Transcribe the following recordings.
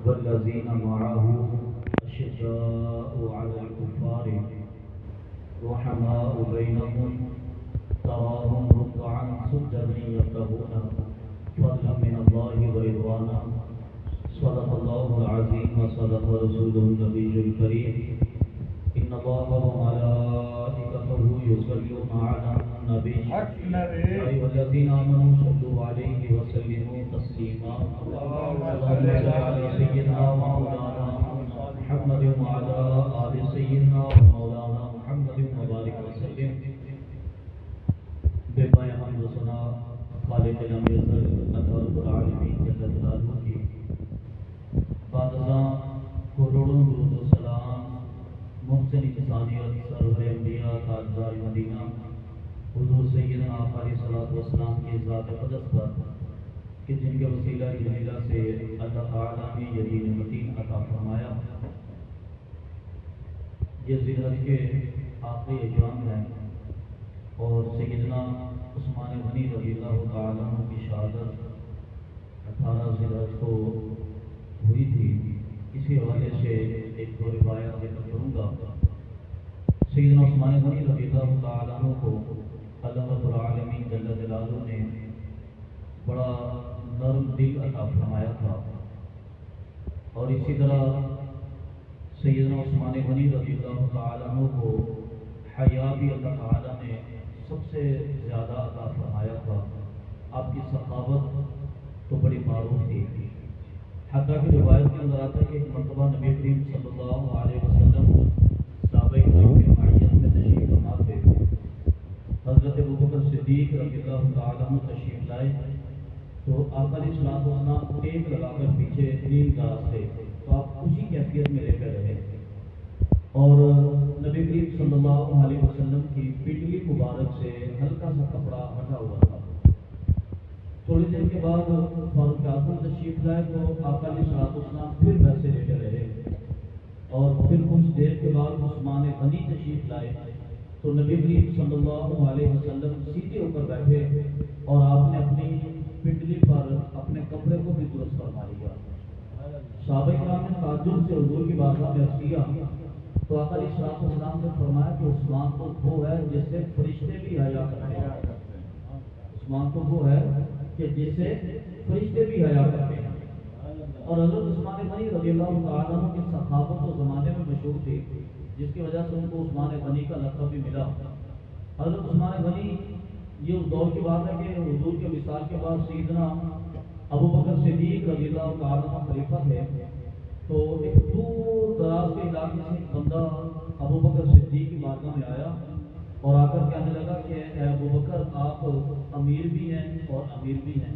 والذين معه أشداء على الكفار رحماء بينهم تراهم ركعا سجدا يبتغون فضلا من الله ورضوانا صدق الله العظيم وصدق رسوله النبي الكريم إن الله وملائكته يصلون على النبي يا أيها الذين آمنوا صلوا عليه وسلموا تسليما اللهم صل على سيدنا ومولانا محمد وعلى آل سيدنا ومولانا محمد وبارك وسلم بے پایہ حمد و ثنا خالق جم ازل اللہ رب العالمین جل جلالہ کی بعد ازاں کروڑوں درود و سلام محسن انسانیت سرور انبیاء تاجدار مدینہ حضور سیدنا آقا علیہ الصلوۃ والسلام کی ذات اقدس پر کہ جن کے وسیلہ جلیلہ سے اللہ تعالیٰ نے یقین متین عطا فرمایا. یہ ذی الحج کے آخری ایام ہیں اور سیدنا عثمان غنی رضی اللہ تعالیٰ عنہ کی شہادت 18 ذی الحج کو ہوئی تھی. اسی حوالے سے ایک دو روایت ذکر کروں گا. سیدنا عثمان غنی رضی اللہ تعالیٰ عنہ کو اللہ رب العالمین جل جلالہ نے بڑا نرم دل عطا فرمایا تھا اور اسی طرح سیدنا عثمان غنی رضی اللہ تعالیٰ عنہ کو حیا بھی اللہ تعالیٰ نے سب سے زیادہ عطا فرمایا تھا. آپ کی سخاوت تو بڑی معروف تھی. حتیٰ کہ روایت کے اندر آتا ہے کہ ایک مرتبہ نبی کریم صلی اللہ علیہ وسلم صحابہ کرام کے معیت میں تشریف فرما تھے. حضرت ابوبکر صدیق رضی اللہ تعالیٰ عنہ تشریف لائے تو آقا علیہ السلام ٹیک لگا کر پیچھے نیل دراز تھے تو آپ اسی کیفیت میں لے کر رہے اور نبی کریم صلی اللہ علیہ وسلم کی پٹلی مبارک سے ہلکا سا کپڑا ہٹا ہوا تھا. تھوڑی دیر کے بعد فاروق اعظم تشریف لائے تو آقا علیہ السلام پھر ویسے لیٹے رہے اور پھر کچھ دیر کے بعد عثمان غنی تشریف لائے تو نبی کریم صلی اللہ علیہ وسلم سیدھے ہو کر بیٹھے اور آپ نے اپنی پنڈلی پر اپنے کپڑے کو بھی درست فرما لیا. صحابہ کرام نے تعجب سے حضور کی بارگاہ میں عرض کیا تو آقا علیہ السلام نے فرمایا کہ عثمان تو وہ ہے جس سے فرشتے بھی حیا کرتے ہیں. عثمان تو وہ ہے کہ جس سے فرشتے بھی حیا کرتے ہیں. اور حضرت عثمان غنی رضی اللہ تعالیٰ عنہ کی سخاوت و زمانے میں مشہور تھی جس کی وجہ سے ان کو عثمان غنی کا لقب بھی ملا. حضرت عثمان غنی یہ اس دور کی بات ہے کہ حضور کے وصال کے بعد سیدنا ابوبکر صدیق رضی اللہ تعالیٰ عنہ خلیفہ تھے تو ایک دور دراز کے علاقے سے ایک بندہ ابوبکر صدیق کی بارگاہ میں آیا اور آ کر کہنے لگا کہ اے ابوبکر آپ امیر بھی ہیں اور امیر بھی ہیں,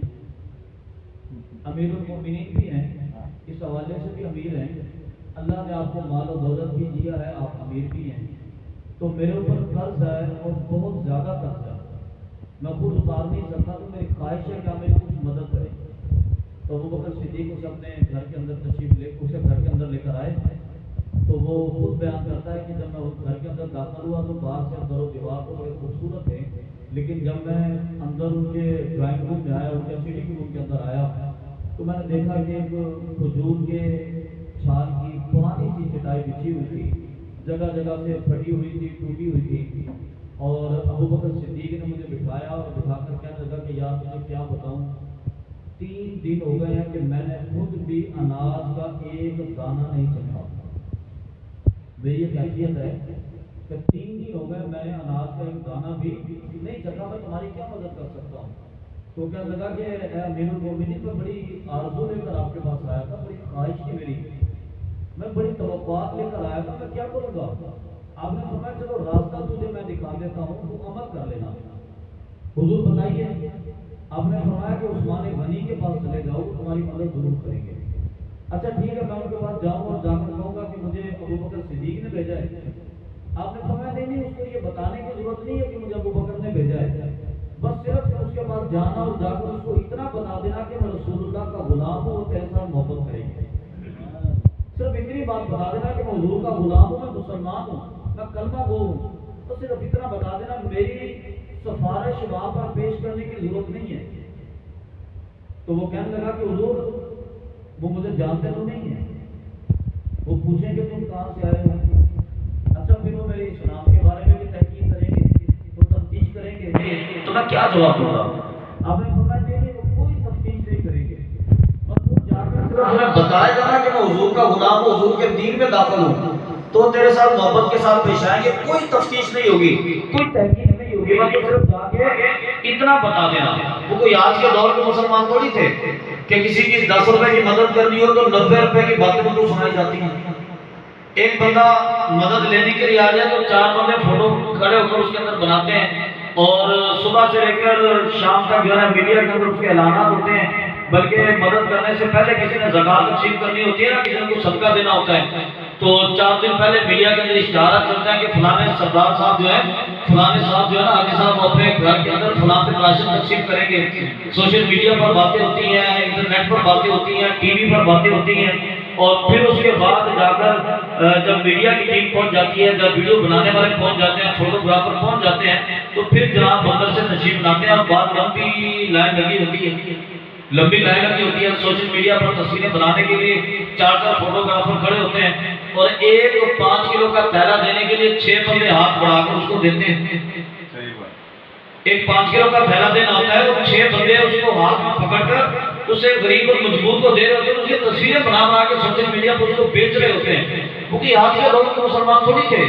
امیر المؤمنین بھی ہیں, اس حوالے سے بھی امیر ہیں, اللہ نے آپ کو مال و دولت بھی دیا ہے, آپ امیر بھی ہیں, تو میرے اوپر قرض ہے اور بہت زیادہ قرض ہے, میں خود اتار نہیں سکتا, تو میری خواہش ہے کہ آپ میری کچھ مدد کریں. تو ابوبکر صدیق اسے اپنے گھر کے اندر تشریف لے اسے گھر کے اندر لے کر آئے تو وہ خود بیان کرتا ہے کہ جب میں اس گھر کے اندر داخل ہوا تو باہر سے در و دیوار تو بڑے خوبصورت تھے, لیکن جب میں اندر ان کے ڈرائنگ روم میں آیا, ان کے سٹنگ روم کے اندر آیا تو میں نے دیکھا کہ ایک کھجور کے چھال کی پرانی سی چٹائی بچھی ہوئی تھی, جگہ جگہ سے پھٹی ہوئی تھی, ٹوٹی ہوئی تھی. اور ابوبکر صدیق نے مجھے بٹھایا اور بٹھا کر کہنے لگا کہ یار مجھے کیا بتاؤں, 3 دن ہو گئے ہیں کہ میں نے خود بھی اناج کا ایک دانہ نہیں چکھا. میری یہ کیفیت ہے کہ 3 دن ہو گئے میں نے اناج کا ایک دانہ بھی نہیں چکھا, میں تمہاری کیا مدد کر سکتا ہوں. تو کہنے لگا کہ اے امیر المومنین میں بڑی آرزو لے کر آپ کے پاس آیا تھا, بڑی خواہش تھی میری, میں بڑی توقعات لے کر آیا تھا, میں کیا کروں گا. آپ نے فرمایا چلو راستہ تجھے میں دکھا دیتا ہوں, تو عمل کر لینا. حضور بتائیے, آپ نے فرمایا کہ عثمان غنی کے پاس چلے جاؤ, وہ تمہاری مدد ضرور کریں گے. اچھا ٹھیک ہے, میں ان کے پاس جاؤں اور جا کر کہوں گا کہ مجھے ابوبکر صدیق نے بھیجا ہے. آپ نے فرمایا نہیں, اس کو یہ بتانے کی ضرورت نہیں ہے کہ مجھے ابوبکر نے بھیجا ہے, بس صرف اس کے پاس جانا اور جا کر اس کو اتنا بتا دینا کہ میں رسول اللہ کا غلام ہوں, وہ تیرے ساتھ محبت کریں گے. صرف اتنی بات بتا دینا کہ میں حضور کا غلام ہوں, میں مسلمان ہوں, میں کلمہ گو ہوں, تو صرف اتنا بتا دینا, میری سفارش وہاں پر پیش کرنے کی ضرورت نہیں ہے. تو وہ کہنے لگا کہ حضور وہ مجھے جانتے تو نہیں ہیں، وہ پوچھیں کہ تم کہاں سے آئے ہو، اچھا پھر وہ میرے اسلام کے بارے میں بھی تحقیق کریں گے، وہ تفتیش کریں گے، تو میں کیا جواب دوں گا؟ آپ نے فرمایا دیکھیے وہ کوئی تفتیش نہیں کریں گے، اور تم جا کر صرف ہمیں بتائے گا نا کہ میں حضور کا غلام ہوں، حضور کے دین میں داخل ہوں، تو تیرے ساتھ محبت کے ساتھ پیش آئیں گے، کوئی تفتیش نہیں ہوگی، کوئی تحقیق نہیں ہوگی، بلکہ صرف جا کے اتنا بتا دینا۔ وہ کوئی آج کے دور کے مسلمان تھوڑی تھے کہ کسی کی 10 روپے کی مدد کرنی ہو تو 90 روپے کی باتیں ان کو سنائی جاتی ہیں۔ ایک بندہ مدد لینے کے لیے آ جائے تو 4 بندے فوٹو کھڑے ہو کر اس کے اندر بناتے ہیں، اور صبح سے لے کر شام تک جو ہے میڈیا کے اندر اس کے اعلانات ہوتے ہیں، بلکہ مدد کرنے سے پہلے کسی نے زکوٰۃ تقسیم کرنی ہوتی ہے نا، کسی نے کچھ صدقہ دینا ہوتا ہے، تو 4 دن پہلے میڈیا کے اندر اشتہارات چلتا ہے کہ فلانے سردار صاحب جو ہے، فلانے صاحب جو ہے نا حاجی صاحب اپنے گھر کے اندر فلاں پہ راشن تقسیم کریں گے۔ سوشل میڈیا پر باتیں ہوتی ہیں، انٹرنیٹ پر باتیں ہوتی ہیں، ٹی وی پر باتیں ہوتی ہیں، اور پھر اس کے بعد جا کر جب میڈیا کی ٹیم پہنچ جاتی ہے، جب ویڈیو بنانے والے پہنچ جاتے ہیں، فوٹوگرافر پہنچ جاتے ہیں، تو پھر جناب بندر سے نشیب بناتے ہیں، اور بعد لمبی لائن لگی ہوتی ہے، لمبی لائن لگی ہوتی ہے سوشل میڈیا پر تصویریں بنانے کے لیے، 4 فوٹوگرافر کھڑے ہوتے ہیں، اور ایک 5 کلو کا تھیلا دینے کے لیے 6 بندے ہاتھ بڑھا کر اس کو دیتے ہیں۔ ایک 5 کلو کا تھیلا دینا ہوتا ہے، وہ 6 بندے اس کو ہاتھ میں پکڑ کر اسے غریب اور مجبور کو دے رہے ہوتے ہیں، اس کی تصویریں بنا کے سوشل میڈیا پر اس کو بیچ رہے ہوتے ہیں، کیونکہ آج کے لوگ تو مسلمان تھوڑی تھے۔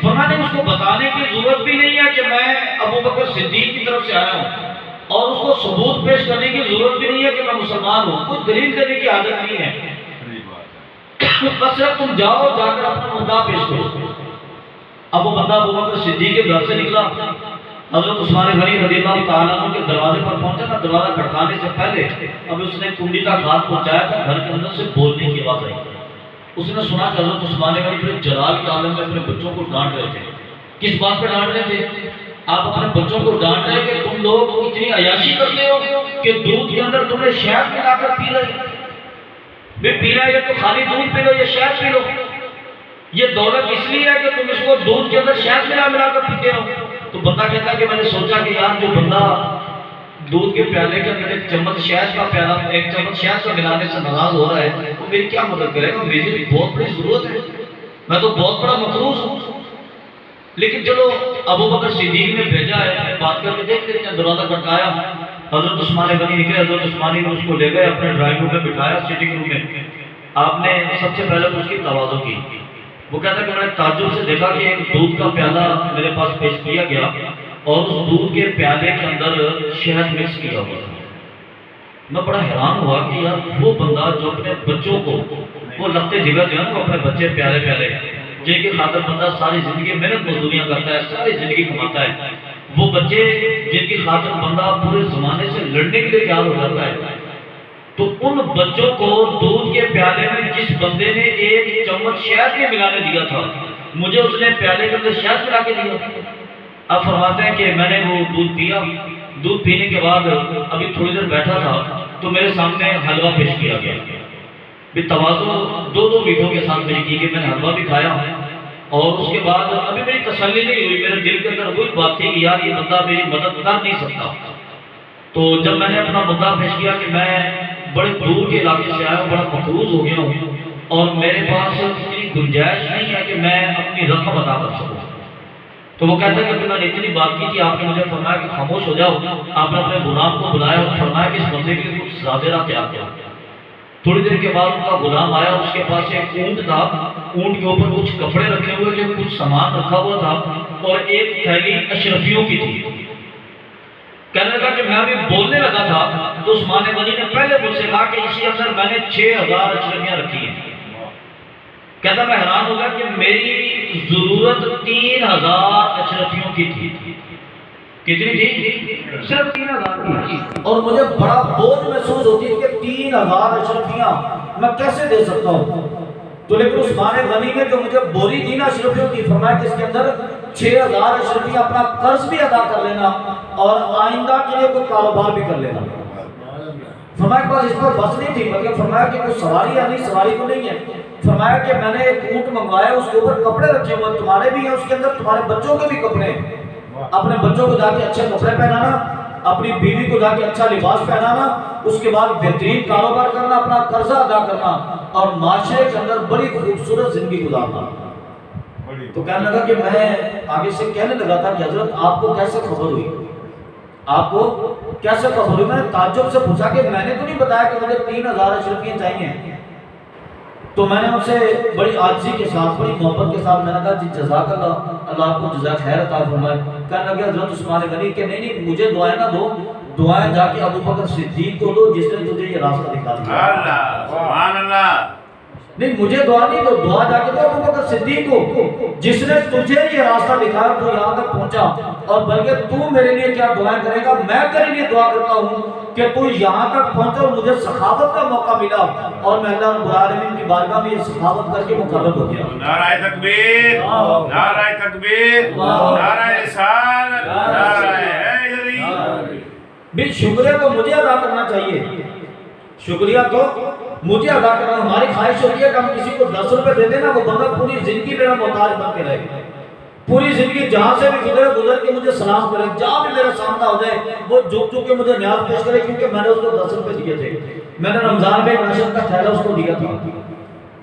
فرمایا اس کو بتانے کی ضرورت بھی نہیں ہے کہ میں ابو بکر صدیق کی طرف سے آیا ہوں، اور اس کو ثبوت پیش کرنے کی ضرورت بھی نہیں ہے کہ میں مسلمان ہوں، کوئی دلیل دینے کی عادت نہیں ہے، بس صرف تم جاؤ، جا کر اپنا مدعا پیش کرو۔ اب وہ بندہ ابو بکر صدیق کے گھر سے نکلا، حضرت عثمان غنی رضی اللہ تعالیٰ عنہ کے دروازے پر پہنچا نا، دروازہ کھٹکانے سے پہلے اب اس نے کنڈی کا ہاتھ پہنچایا تھا، گھر کے اندر سے بولنے کی آواز آئی، اس نے سنا کہ حضرت عثمان غنی بڑے جلال کے عالم میں اپنے بچوں کو ڈانٹ رہے تھے۔ کس بات پہ ڈانٹ رہے تھے؟ آپ اپنے بچوں کو ڈانٹ رہے کہ تم لوگ اتنی عیاشی کرتے ہو کہ دودھ کے اندر تم نے شہد ملا کر پی رہے، بھی پینا ہے تو خالی دودھ پی لو یا شہد پی لو، یہ دولت اس لیے ہے کہ تم اس کو دودھ کے اندر شہد ملا کر پیتے ہو۔ تو بندہ کہتا ہے کہ میں نے سوچا کہ یار جو بندہ دودھ کے پیالے کے اندر ایک چمچ شہد کا پیالہ، ایک چمچ شہد کا ملانے سے ناراض ہو رہا ہے، وہ میری کیا مدد کرے گا؟ میری بہت بڑی ضرورت ہے، میں تو بہت بڑا مقروض ہوں۔ لیکن چلو ابو بکر صدیق نے بھیجا ہے، بات کر کے دیکھ لیتے ہیں۔ دروازہ کھٹکایا، حضرت عثمان غنی نکلے، حضرت عثمان غنی اس کو لے گئے اپنے ڈرائنگ روم میں بٹھایا، سیٹنگ روم میں۔ آپ نے سب سے پہلے تو اس کی تواضع کی، وہ کہتا ہے کہ میں نے تعجب سے دیکھا کہ ایک دودھ کا پیالہ میرے پاس پیش کیا گیا، اور اس دودھ کے پیالے کے اندر شہد مکس کیا ہوا تھا۔ میں بڑا حیران ہوا کہ یار وہ بندہ جو اپنے بچوں کو، وہ لگتے جگہ جو ہے وہ اپنے بچے پیارے پیارے جن کی خاطر بندہ ساری زندگی محنت مزدوریاں کرتا ہے، ساری زندگی کماتا ہے، وہ بچے جن کی خاطر بندہ پورے زمانے سے لڑنے کے لیے تیار ہو جاتا ہے، تو ان بچوں کو دودھ کے پیالے میں جس بندے نے ایک چمچ شہد کے ملانے دیا تھا، مجھے اس نے پیالے کے اندر شہد ملا کے دیا۔ اب فرماتے ہیں کہ میں نے وہ دودھ پیا، دودھ پینے کے بعد ابھی تھوڑی دیر بیٹھا تھا تو میرے سامنے حلوہ پیش کیا گیا، بھی تواضع 2 میٹھوں کے ساتھ میری کی کہ میں نے حلوہ بھی کھایا، اور اس کے بعد ابھی میری تسلی نہیں ہوئی، میرے دل کے اندر وہی بات تھی کہ یار یہ بندہ میری مدد کر نہیں سکتا۔ تو جب میں نے اپنا مدعا پیش کیا کہ میں بڑے دور کے علاقے سے آیا ہوں، بڑا مقروض ہو گیا ہوں، اور میرے پاس اتنی گنجائش نہیں ہے کہ میں اپنی رقم ادا کر سکوں، تو وہ کہتے ہیں کہ میں نے اتنی بات کی کہ آپ نے مجھے فرمایا کہ خاموش ہو جاؤ۔ آپ نے اپنے غلام کو بلایا اور فرمایا کہ اس بندے کے لیے کچھ زادرہ تیار کیا۔ تھوڑی دیر کے بعد ان کا غلام آیا، اس کے پاس ایک اونٹ تھا، اونٹ کے اوپر کچھ کپڑے رکھے ہوئے تھے، کچھ سامان رکھا ہوا تھا، اور ایک تھیلی اشرفیوں کی تھی۔ کہنے لگا کہ میں ابھی بولنے لگا تھا تو عثمان غنی نے پہلے مجھ سے کہا کہ اسی اندر میں نے 6000 اشرفیاں رکھی ہیں۔ کہتا میں حیران ہو گیا کہ میری ضرورت 3000 اشرفیوں کی تھی۔ کتنی تھی؟ صرف 3000 کی، اور مجھے بڑا بوجھ محسوس ہوتی ہے کہ 3000 اشرفیاں میں کیسے دے سکتا ہوں۔ تو لیکن عثمان غنی نے جو مجھے بوری دی نا اشرفیوں کی، فرمایا کہ اس کے اندر 6000 اشرفیاں اپنا قرض بھی ادا کر لینا اور آئندہ کے لیے کوئی کاروبار بھی کر لینا۔ فرمایا کہ اس پر بس نہیں تھی، بلکہ فرمایا کہ کوئی سواری یا نہیں، سواری تو نہیں ہے، فرمایا کہ میں نے ایک اونٹ منگوایا، اس کے اوپر کپڑے رکھے ہوئے، تمہارے بھی ہیں اس کے اندر، تمہارے بچوں کے بھی کپڑے ہیں، اپنے بچوں کو جا کے اچھے کپڑے پہنانا، اپنی بیوی کو جا کے اچھا لباس پہنانا، اس کے بعد بہترین کاروبار کرنا، اپنا قرضہ ادا کرنا اور معاشرے کے اندر بڑی خوبصورت زندگی گزارنا۔ تو کہنے لگا کہ میں آگے سے کہنے لگا تھا کہ حضرت آپ کو کیسے خبر ہوئی، آپ کو کیسے خبر ہوئی؟ میں نے تعجب سے پوچھا کہ میں نے تو نہیں بتایا کہ مجھے 3000 اشرفیاں چاہیے۔ تو میں نے ان سے بڑی عاجزی کے ساتھ، بڑی محبت کے ساتھ میں نے کہا جی جزاک اللہ، اللہ آپ کو جزاک خیر عطا فرمائے۔ کہنے لگے حضرت عثمان غنی کہ نہیں مجھے دعائیں نہ دو، دعائیں جا کے ابو بکر صدیق کو دو جس نے تجھے یہ راستہ دکھا دیا۔ اللہ سبحان اللہ، نہیں مجھے دعا نہیں دو، دعا جا کے دو ابو بکر صدیق کو جس نے تجھے یہ راستہ دکھایا، تو یہاں تک پہنچا، اور بلکہ تو میرے لیے کیا دعائیں کرے گا، میں تیرے لیے دعا کرتا ہوں کہ تو یہاں تک پہنچا اور مجھے سخاوت کا موقع ملا، اور میں اللہ رب العالمین کی بارگاہ میں یہ سخاوت کر کے مقرر ہو گیا۔ نعرہ تکبیر، نعرہ تکبیر، نعرہ رسالت، نعرہ حیدری۔ بھی شکریہ تو مجھے ادا کرنا چاہیے، شکریہ تو مجھے ادا کرنا۔ ہماری خواہش ہوتی ہے کہ ہم کسی کو 10 روپے دے دیں نا، وہ بندہ پوری زندگی میرا محتاج بن کے رہے، پوری زندگی جہاں سے بھی گزر کے مجھے سلام کرے، جہاں بھی میرا سامنا ہو جائے وہ جھک جھک کے مجھے نیاز پیش کرے، کیونکہ میں نے اس کو 10 روپے دیے تھے۔ میں نے رمضان میں راشن کا تھیلا اس کو دیا تھا،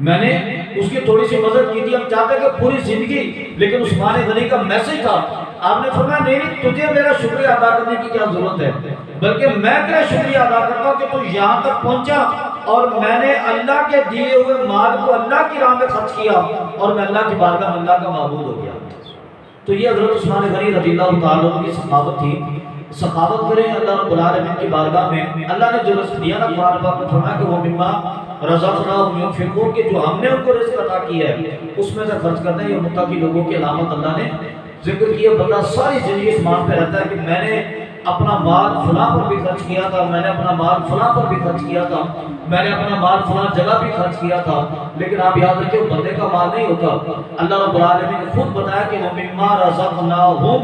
میں نے اس کی تھوڑی سی مدد کی تھی۔ ہم چاہتے کہ پوری زندگی، لیکن عثمان غنی کا میسج تھا، آپ نے فرمایا نہیں تجھے میرا شکریہ ادا کرنے کی کیا ضرورت ہے، بلکہ میں تیرا شکریہ ادا کرتا ہوں کہ تو یہاں تک پہنچا اور میں نے اللہ کے دیے ہوئے مال کو اللہ کی راہ میں خرچ کیا، اور میں اللہ کی بارگاہ میں اللہ کا معبود ہو گیا۔ تو یہ حضرت عثمان غنی رضی اللہ تعالیٰ عنہ کی سخاوت تھی۔ سخاوت کریں اللہ رب العالمین کی بارگاہ میں۔ اللہ نے جو رزق دیا نا، قرآن پاک میں فرمایا کہ وہ مما رزقناہم ينفقون، کہ جو ہم نے ان کو رزق عطا کیا ہے اس میں سے خرچ کرنا ہے۔ یہ متقی لوگوں کی علامت اللہ نے ذکر کیا۔ بندہ ساری زندگی اس مان پہ رہتا ہے کہ میں نے اپنا مال فلاں پر بھی خرچ کیا تھا، میں نے اپنا مال فلاں پر بھی خرچ کیا تھا، میں نے اپنا مال فلاں جگہ بھی خرچ کیا تھا، لیکن آپ یاد رکھیں وہ بندے کا مال نہیں ہوتا۔ اللہ رب العالمین نے خود بتایا کہ وَمِمَّا رَزَقْنَاهُمْ،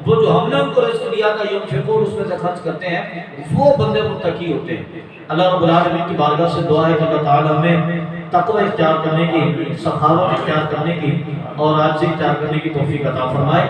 وہ جو ہم نے ان کو رزق دیا تھا ينفقون، اس میں سے خرچ کرتے ہیں، وہ بندے متقی ہوتے ہیں۔ اللہ رب العالمین کی بارگاہ سے دعا ہے کہ اللہ تعالیٰ ہمیں تقوی اختیار کرنے کی، سخاوت اختیار کرنے کی اور عاجزی اختیار کرنے کی توفیق عطا فرمائے۔